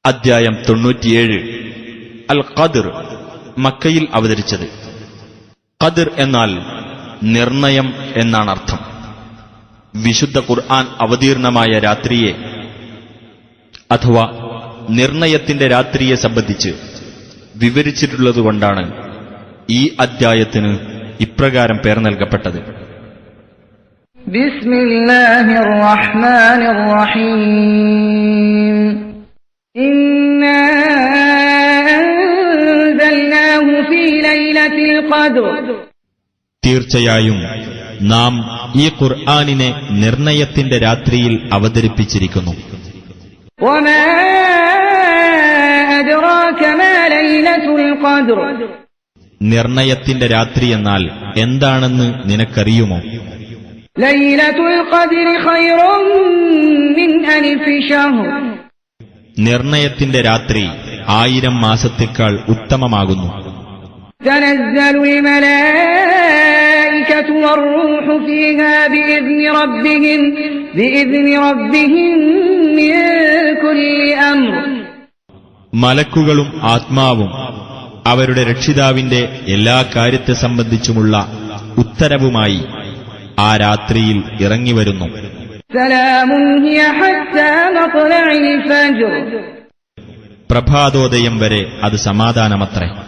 അദ്ധ്യായം 97 അൽ ഖദ്ർ, മക്കയിൽ അവതരിച്ചത്. ഖദ്ർ എന്നാൽ നിർണയം എന്നാണ് അർത്ഥം. വിശുദ്ധ ഖുർആൻ അവതീർണമായ രാത്രിയെ അഥവാ നിർണയത്തിന്റെ രാത്രിയെ സംബന്ധിച്ച് വിവരിച്ചിട്ടുള്ളതുകൊണ്ടാണ് ഈ അദ്ധ്യായത്തിന് ഇപ്രകാരം പേർ നൽകപ്പെട്ടത്. ബിസ്മില്ലാഹിർ റഹ്മാനിർ റഹീം. ഇന്നാ അൻസൽനാഹു ഫീ ലൈലത്തിൽ ഖദ്ർ. തീർച്ചയായും നാം ഈ ഖുർആനിനെ നിർണയത്തിന്റെ രാത്രിയിൽ അവതരിപ്പിച്ചിരിക്കുന്നു. വമാ അദ്റാക മാ ലൈലത്തുൽ ഖദ്ർ. നിർണയത്തിന്റെ രാത്രി എന്നാൽ എന്താണെന്ന് നിനക്കറിയുമോ? ലൈലത്തുൽ ഖദ്രി ഖൈറും മിൻ അൽഫി ശഹ്ർ. നിർണയത്തിന്റെ രാത്രി 1000 മാസത്തേക്കാൾ ഉത്തമമാകുന്നു. തനസ്സലുൽ മലായികതു വറൂഹു ഫീഹാ ബിഇذن റബ്ബിഹിം മിൻ കുല്ലി അംർ. മലക്കുകളും ആത്മാവും അവരുടെ രക്ഷിതാവിന്റെ എല്ലാ കാര്യത്തെ സംബന്ധിച്ചുമുള്ള ഉത്തരവുമായി ആ രാത്രിയിൽ ഇറങ്ങിവരുന്നു. സലാമുൻ ഹിയ ഹത്താ മത്ലഇൽ ഫജ്ർ. പ്രഭാതോദയം വരെ അത് സമാധാനമത്രേ.